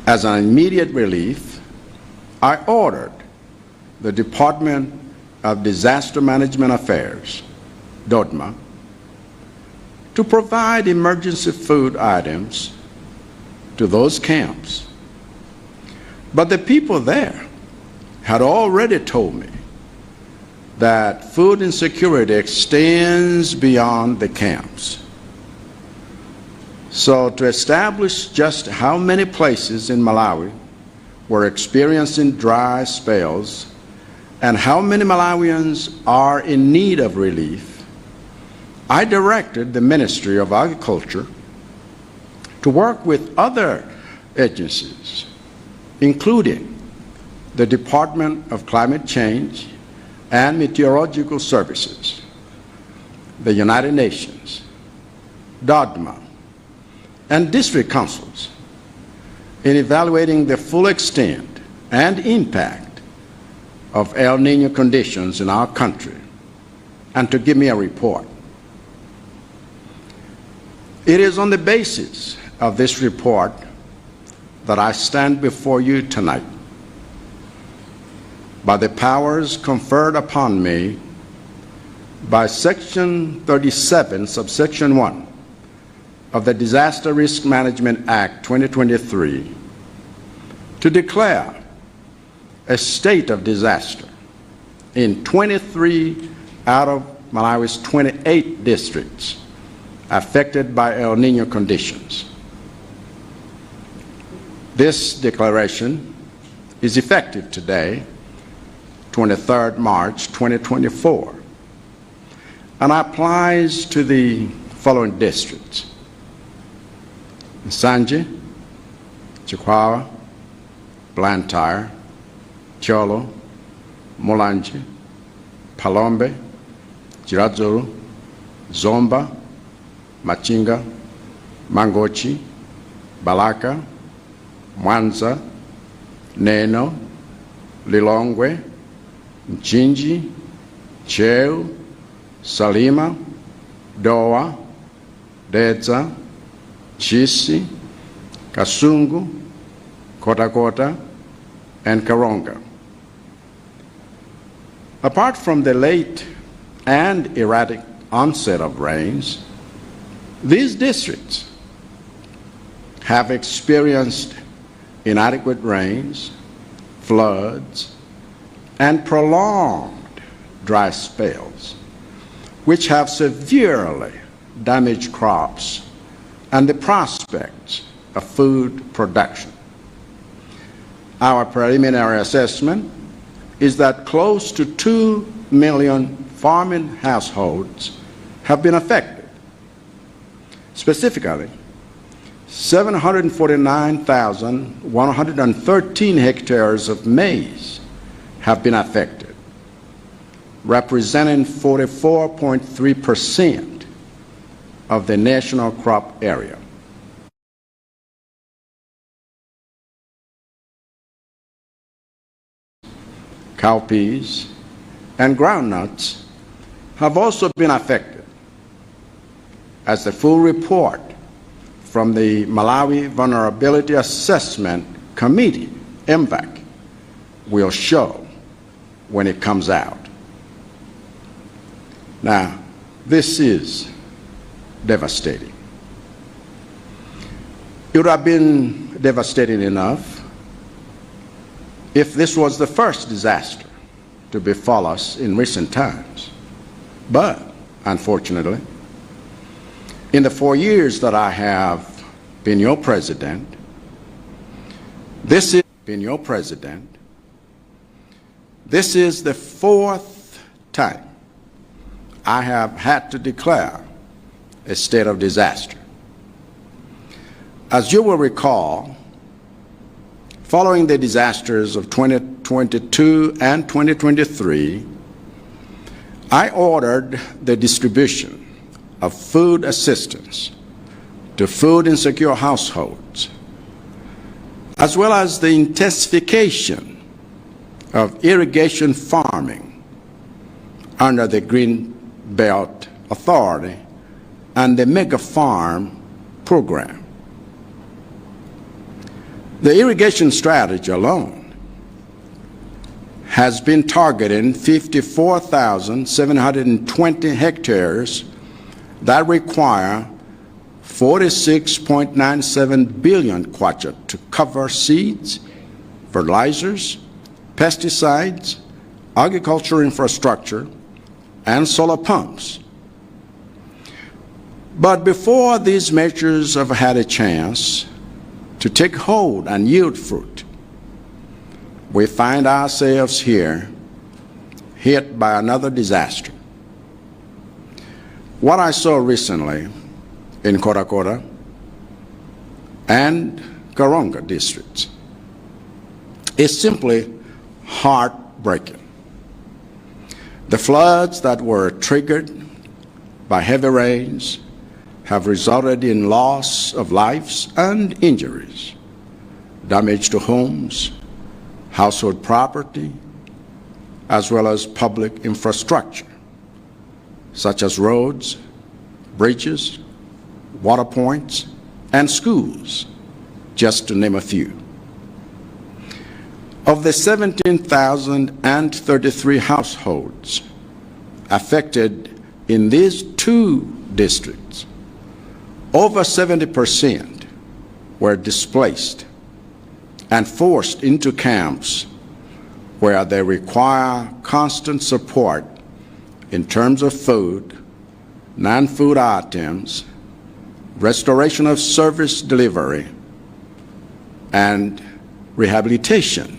As an immediate relief, I ordered the Department of Disaster Management Affairs, DODMA, to provide emergency food items to those camps. But the people there had already told me that food insecurity extends beyond the camps. So to establish just how many places in Malawi were experiencing dry spells and how many Malawians are in need of relief, I directed the Ministry of Agriculture to work with other agencies, including the Department of Climate Change and Meteorological Services, the United Nations, DODMA, and district councils in evaluating the full extent and impact of El Niño conditions in our country, and to give me a report. It is on the basis of this report that I stand before you tonight. By the powers conferred upon me by Section 37, subsection 1 of the Disaster Risk Management Act 2023, to declare a state of disaster in 23 out of Malawi's 28 districts affected by El Niño conditions. This declaration is effective today, 23rd March 2024, and applies to the following districts: Nsanje, Chakwela, Blantyre, Cholo, Mulanje, Palombe, Chiradzulu, Zomba, Machinga, Mangochi, Balaka, Mwanza, Neno, Lilongwe, Mchinji, Cheu, Salima, Doa, Dedza, Chisi, Kasungu, Kotakota, and Karonga. Apart from the late and erratic onset of rains, these districts have experienced inadequate rains, floods, and prolonged dry spells, which have severely damaged crops and the prospects of food production. Our preliminary assessment is that close to 2 million farming households have been affected. Specifically, 749,113 hectares of maize have been affected, representing 44.3% of the national crop area. Cowpeas and groundnuts have also been affected, as the full report from the Malawi Vulnerability Assessment Committee, MVAC, will show when it comes out. Now, this is devastating. It would have been devastating enough if this was the first disaster to befall us in recent times. But, unfortunately, in the 4 years that I have been your president, this is the fourth time I have had to declare a state of disaster. As you will recall, following the disasters of 2022 and 2023, I ordered the distribution of food assistance to food insecure households, as well as the intensification of irrigation farming under the Green Belt Authority and the Mega Farm program. The irrigation strategy alone has been targeting 54,720 hectares that require 46.97 billion kwacha to cover seeds, fertilizers, pesticides, agricultural infrastructure, and solar pumps. But before these measures have had a chance to take hold and yield fruit, we find ourselves here hit by another disaster. What I saw recently in Korakora and Karonga districts is simply heartbreaking. The floods that were triggered by heavy rains have resulted in loss of lives and injuries, damage to homes, household property, as well as public infrastructure, such as roads, bridges, water points, and schools, just to name a few. Of the 17,033 households affected in these two districts, over 70% were displaced and forced into camps where they require constant support in terms of food, non-food items, restoration of service delivery, and rehabilitation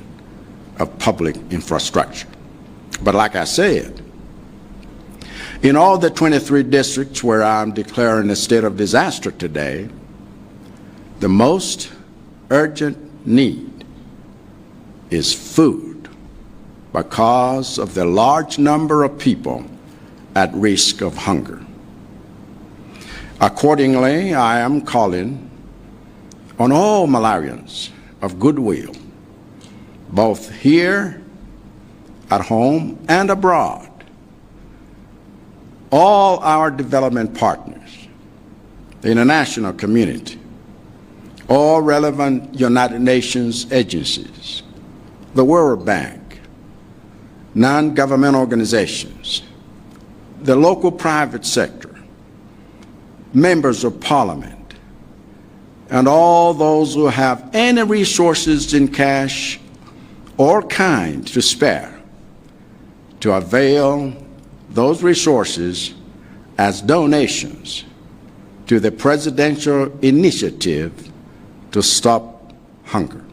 of public infrastructure. But like I said, in all the 23 districts where I'm declaring a state of disaster today, the most urgent need is food because of the large number of people at risk of hunger. Accordingly, I am calling on all Malawians of goodwill, both here at home and abroad, all our development partners, the international community, all relevant United Nations agencies, the World Bank, non-governmental organizations, the local private sector, members of parliament, and all those who have any resources in cash or kind to spare to avail those resources as donations to the presidential initiative to stop hunger,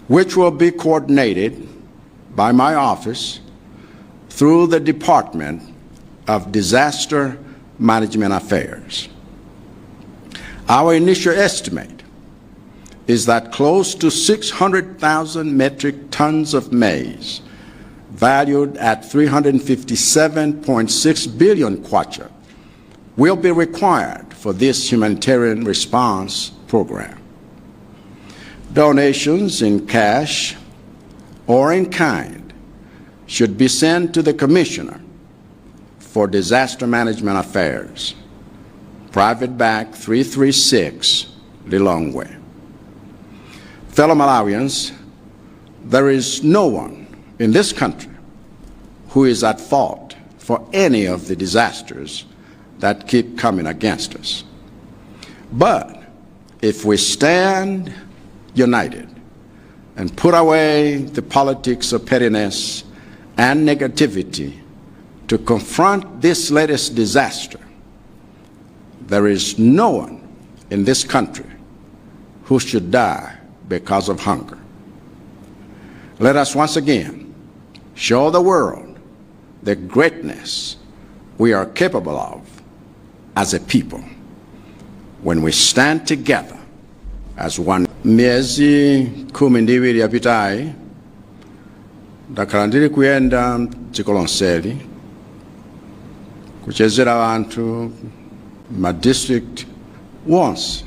which will be coordinated by my office through the Department of Disaster Management Affairs. Our initial estimate is that close to 600,000 metric tons of maize, valued at 357.6 billion kwacha, will be required for this humanitarian response program. Donations in cash or in kind should be sent to the Commissioner for Disaster Management Affairs, Private Bank 336, Lilongwe. Fellow Malawians, there is no one in this country who is at fault for any of the disasters that keep coming against us. But if we stand united and put away the politics of pettiness and negativity to confront this latest disaster, there is no one in this country who should die because of hunger. Let us once again show the world the greatness we are capable of as a people when we stand together as one. Miezi 12 yapitayi ndakhala ndili kuyenda dziko lonseli kuchezera anthu ma district once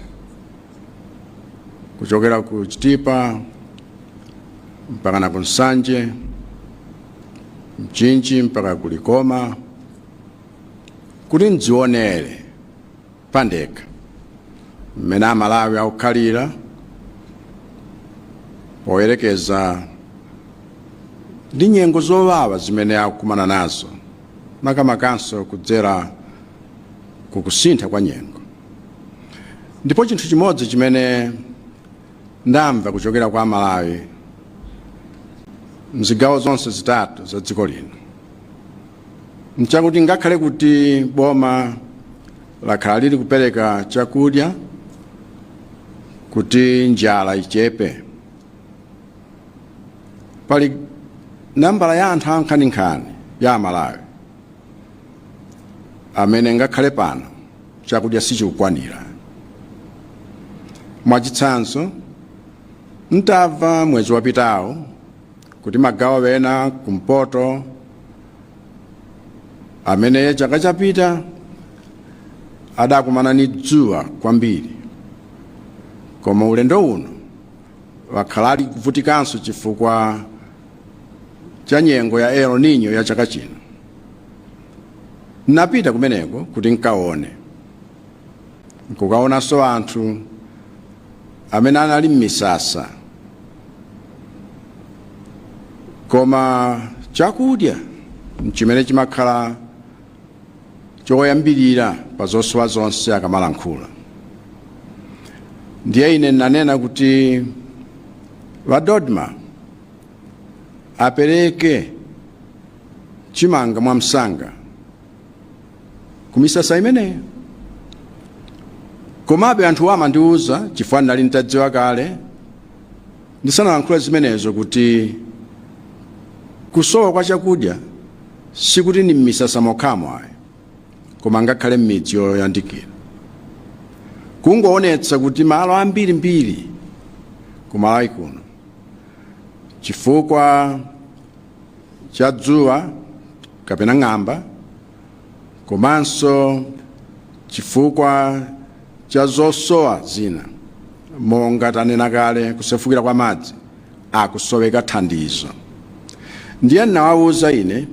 kuchokera ku Chitipa mpaka na Kunsanje, Mchinji mpaka kulikoma, kuti ndzionere pandekha mmene Amalawi akukhalira poyerekeza ndi nyengo zowawa zimene akukumana nazo makamakanso kudzera kukusintha kwa nyengo. Ndipo chinthu chimodzi chimene ndamva kuchokera kwa Malawi mzigawo zonse zitatu za dziko lino nchakuti ngakhale kuti boma lakhala lili kupereka chakudya kuti njala ichepe, pali nambala ya anthu ankhaninkhani ya Malawi amene ngakhale pano chakudya sichikukwanira. Mwachitsanzo, ntamva mwezi wapitawo kuti magawo wena kumpoto amene chaka chapita adakumana ni dzuwa kwambiri, koma ulendo uno wakhala ali kuvutikanso chifukwa cha nyengo ya El Niño ya chaka chino. Napita kumeneko kuti nkukaonanso anthu amene anali m'misasa, koma chakudya chimene chimakhala choyambirira pa zosowa zonse akamalankhula. Ndiye ine nanena kuti vadodma apereke chimanga mwa msanga kumisasa imeneyo. Komabe anthu amandiuza, chifukwa ndali nitadziwa kale ndisanalankhula zimenezo, kuti kusowa kwa chakudya sikuti ni m'misasa mokhamo ayi, koma ngakhale m'midzi yoyandikira. Kungoonetsa kuti malo ambirimbiri ku Malawi kuno chifukwa cha dzuwa kapena ng'amba, komanso chifukwa cha zosowa zina monga tanena kale kusefukira kwa madzi, akusoweka thandizo. Ndiye nawawuza ine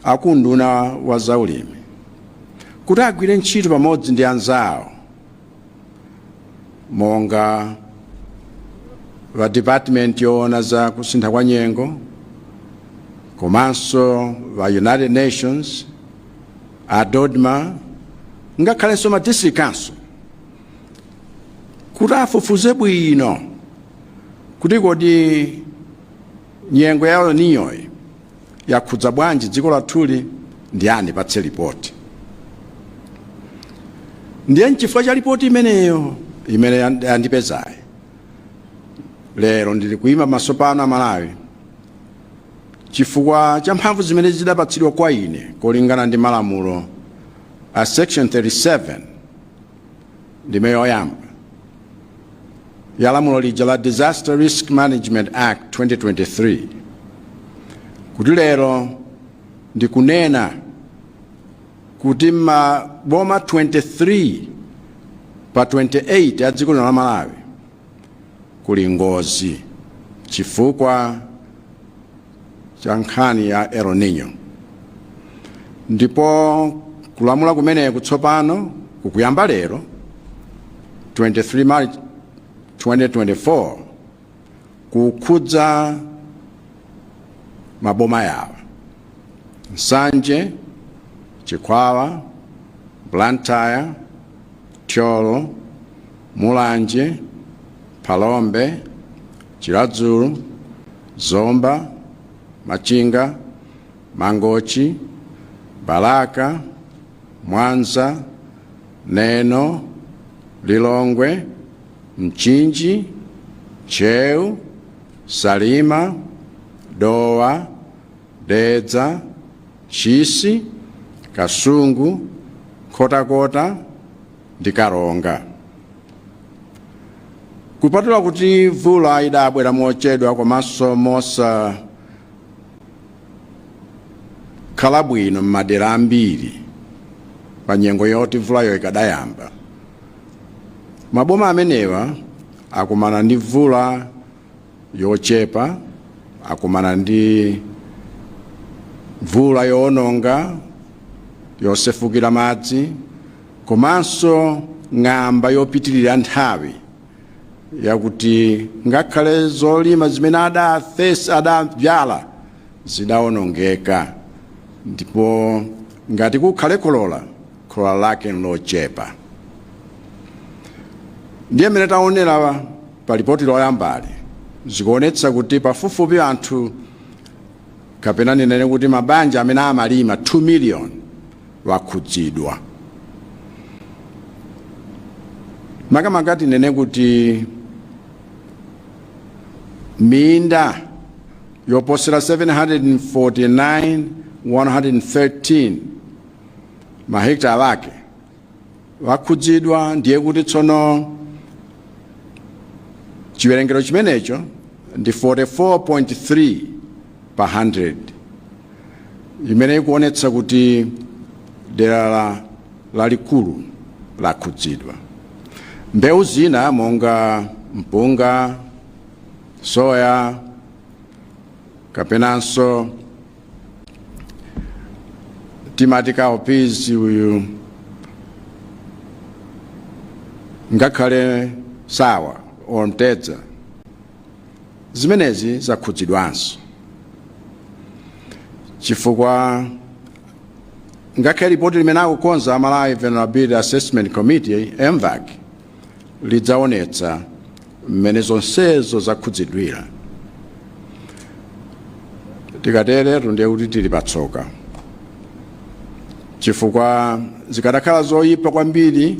akunduna wa zaulimi kuti agwire ntchito pamodzi ndi anzawo monga va department yoona za kusintha kwa nyengo, komanso va United Nations, adodma, ngakhalenso ma district council, kuti afufuze bwino kuti kodi nyengo ya El Niño yakhudza bwanji dziko lathuli, ndi ani patse ripoti. Ndiye nchifukwa cha ripoti imeneyo imene yandipezayi lero ndili kuima maso pano a Malawi chifukwa cha mphamvu zimene zidapatsidwa kwa ine kolingana ndi malamulo a section 37 ndime yoyamba ya lamulo lija la Disaster Risk Management Act 2023, kuti lero ndikunena kuti maboma 23 pa 28 a dziko lino la Malawi kuli ngozi chifukwa cha nkhani ya El Niño. Ndipo kulamula kumene kutsopano kukuyamba lero 23 March 2024 kukhudza maboma yawa: Nsanje, Chichewa, Blantyre, Tyolo, Mulanje, Palombe, Chiradzulu, Zomba, Machinga, Mangochi, Balaka, Mwanza, Neno, Lilongwe, Mchinji, Cheu, Salima, Dowa, Dedza, Chisi, Kasungu, Kotakota ndi Karonga. Kupatula kuti vula idabwera mochedwa komanso mosa khala bwino m'madera ambiri pa nyengo yoti vulayo ikadayamba, maboma amenewa akumana ndi vula yochepa, akumana ndi vula yoononga, yosefukira madzi, komanso ng'amba yopitirira nthawi yakuti ngakhale zolima zimene adavyala zidawonongeka, ndipo ngati kukhale kholola lake nlochepa. Ndiye mmene taonera pa ripoti loyambali zikuonetsa kuti pafupifupi anthu kapena ninene kuti mabanja amene amalima 2 million wakhudzidwa. Makamaka tinene kuti minda yoposera 749,113 mahekitala ake wakhudzidwa. Ndiye kuti tsono chiwerengero chimenecho ndi 44.3 per 100, imene ikuonetsa kuti dera lalikulu lakhudzidwa. Mbewu zina monga mpunga, soya, kapenanso timati cowpeas uyu ngakhale sawa or mtedza, zimenezi zakhudzidwanso chifukwa ngakhale ripoti limene akukonza Malawi Vulnerability Assessment Committee MVAC lidzaonetsa mmene zonsezo zakhudzidwira. Tikatere ndiye kuti tili patsoka chifukwa zikadakhala zoyipa kwambiri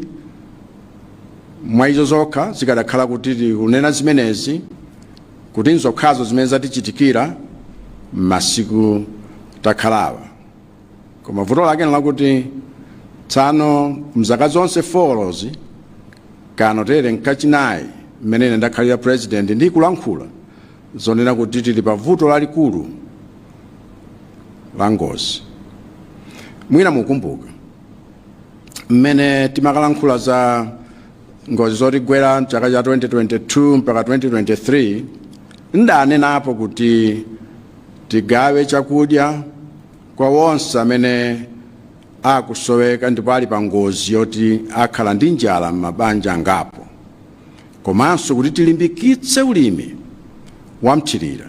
mwa izo zokha, zikadakhala kuti tikunena zimenezi kuti nzokhazo zimene zatichitikira masiku takhalawa. Koma vuto lake nlakuti tsano mzaka zonse 4 kanotere nkachinayi mmene ine ndakhalira president ndi kulankhula zonena kuti tili pa vuto lalikulu la ngozi. Mwina mukumbuka mmene timakalankhula za ngozi zotigwera mchaka cha 2022 mpaka 2023, ndanenapo kuti tigawe chakudya kwa wonse amene akusoweka ndipo ali pa ngozi yoti akhala ndi njala m'mabanja angapo, komanso kuti tilimbikitse ulimi wa mthirira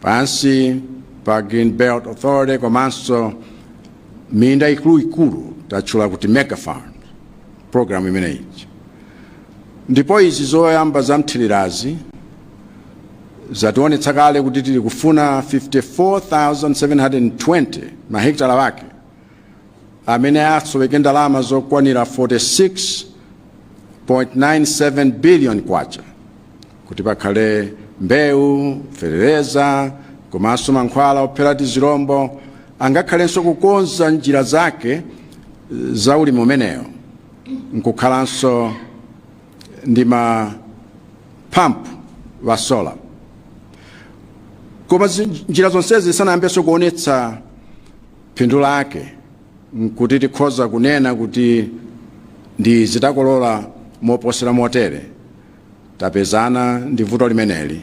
pansi pa Green Belt Authority, komanso minda ikuluikulu tatchula kuti mega farm program imeneyi. Ndipo izi zoyamba za mthirirazi zationetsa kale kuti tili kufuna 54,720 mahekitala wake amene asoweke ndalama zokwanira 46.97 billion kwacha kuti pakhale mbewu, fereleza, komanso mankhwala ophera tizirombo, angakhalenso kukonza njira zake za ulimi umeneyo, nkukhalanso ndi mapampu wa sola. Koma njira zonsezi zisanayambenso kuonetsa phindu lake, nkuti tikhoza kunena kuti ndi zitakolola moposera motere, tapezana ndi vuto limeneli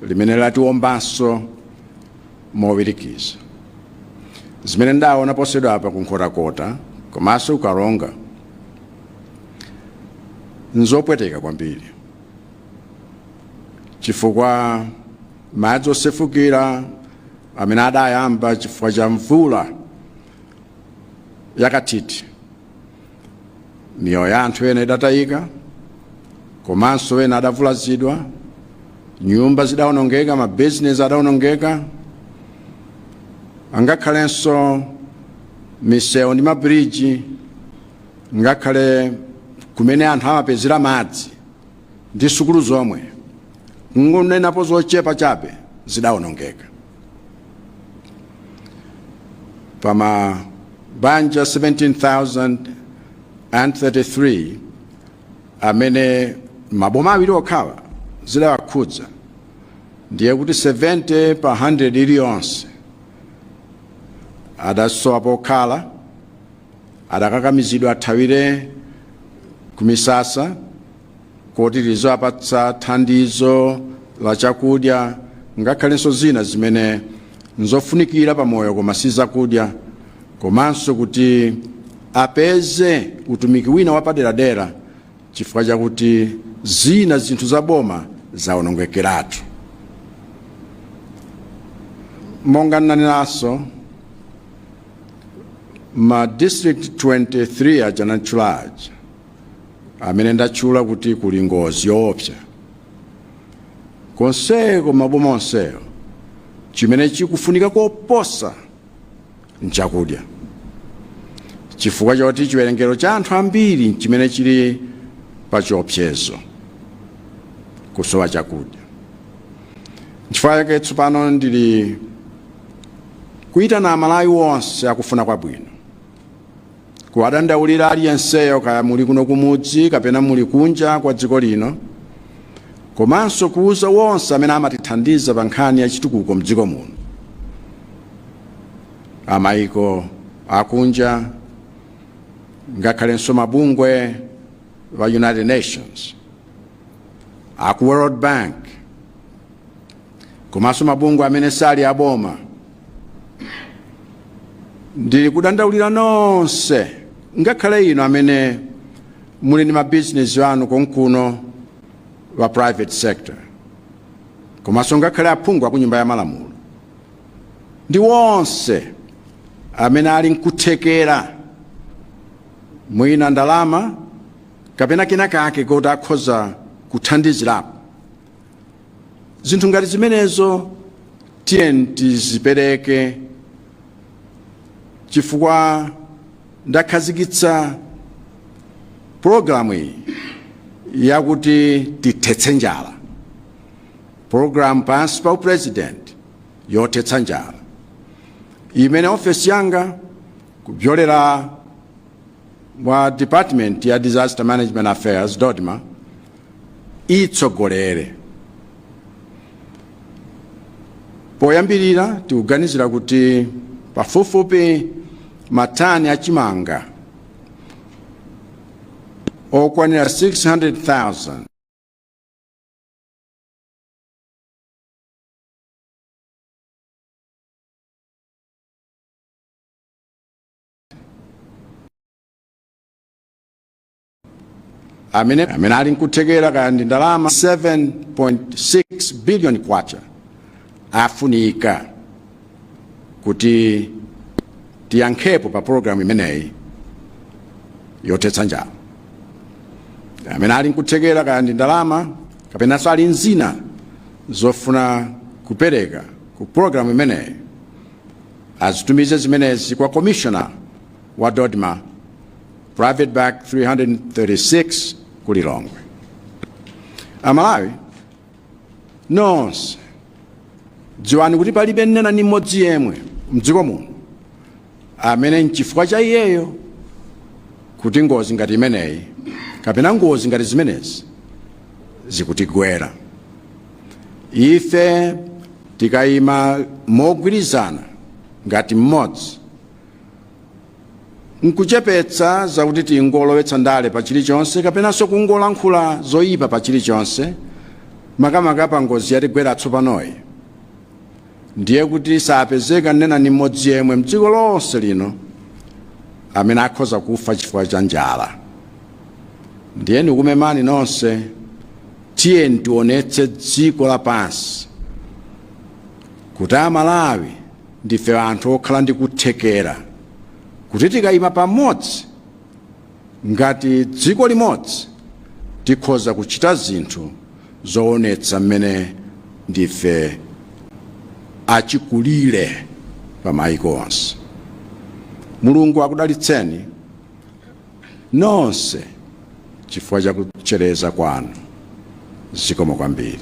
limene latiwombanso mowirikiza. Zimene ndaona posedwa apa kunkhotakota komanso ukalonga nzopweteka kwambiri chifukwa madzi osefukira amene adayamba chifukwa cha mvula yakathithi, miyoyo ya anthu ena idatayika, komanso ena adavulazidwa, nyumba zidawonongeka, mabizinesi adawonongeka, angakhalenso misewu ndi mabridge, ngakhale kumene anthu amapezera madzi ndi sukulu zomwe ngunenapo zochepa chabe zidawonongeka. Pama banja 17,033 amene maboma awiri okhawa zidawakhudza, ndiye kuti 70 pa 100 iliyonse adasowa pokhala, adakakamizidwa athawire kumisasa kuti lizapatsa thandizo la chakudya, ngakhalenso zina zimene nzofunikira pamoyo koma si zakudya, komanso kuti apeze utumiki wina wapaderadera chifukwa chakuti zina zinthu za boma zaonongekeratu. Monga nanenaso, ma district 23 ajanatchulaja amene ndatchula kuti kuli ngozi yoopsa. Konseko maboma onsewo chimene chikufunika koposa nchakudya, chifukwa choti chiwerengero cha anthu ambiri chimene chili pa chiopsezo kusowa chakudya. Chifukwa chake tsopano ndili kuyitana Amalawi wonse akufuna kwabwino, kuwadandaulira aliyenseyo, kaya muli kuno kumudzi kapena muli kunja kwa dziko lino, komanso kuuza wonse amene amatithandiza pa nkhani ya chitukuko mdziko muno, amayiko akunja ngakhalenso mabungwe wa United Nations, aku World Bank, komanso mabungwe amene sali aboma. Ndili kudandaulira nonse, ngakhale ino amene muli ni mabizinesi wanu konkuno wa private sector, komanso ngakhale aphungu aku Nyumba ya Malamulo, ndi wonse amene ali nkuthekera mwina ndalama kapena kena kake kuti akhoza kuthandizirapo. Zinthu ngati zimenezo tiyeni tizipereke, chifukwa ndakhazikitsa programu iyi yakuti tithetse njala, programu pansi pa Pulezidenti yothetsa njala, imene ofesi yanga kupyolera wa Department ya Disaster Management Affairs DODMA itsogolere. Poyambirira tikuganizira kuti pafupifupi matani achimanga okwanira 600,000 amene ali nkuthekera kaya ndi ndalama 7.6 billion kwacha afunika kuti tiyankhepo pa programu imeneyi yothetsa njala. Amene ali nkuthekera kaya ndi ndalama kapenanso ali nzina zofuna kupereka ku programu imeneyi, azitumize zimenezi kwa Commissioner wa DODMA, Private Back 336 ku Lilongwe. Amalawi nonse dziwani kuti palibe nena ni mmodzi yemwe mdziko muno amene nchifukwa cha iyeyo kuti ngozi ngati imeneyi kapena ngozi ngati zimenezi zikutigwera. Ife tikayima mogwirizana ngati mmodzi nkuchepetsa zakuti tingolowetsa ndale pa chilichonse kapenanso kungolankhula zoyipa pa chilichonse, makamaka pa ngozi yatigwera tsopanoyi, ndiye kuti sapezeka nena ni mmodzi yemwe mdziko lonse lino amene akhoza kufa chifukwa cha njala. Ndiye nikumemani nonse, tiyeni tionetse dziko lapansi kuti Amalawi ndife anthu okhala ndi kuthekera, kuti tikayima pamodzi ngati dziko limodzi tikhoza kuchita zinthu zoonetsa mmene ndife achikulire pa mayiko onse. Mulungu akudalitseni nonse chifukwa cha kuchereza kwanu. Zikomo kwambiri.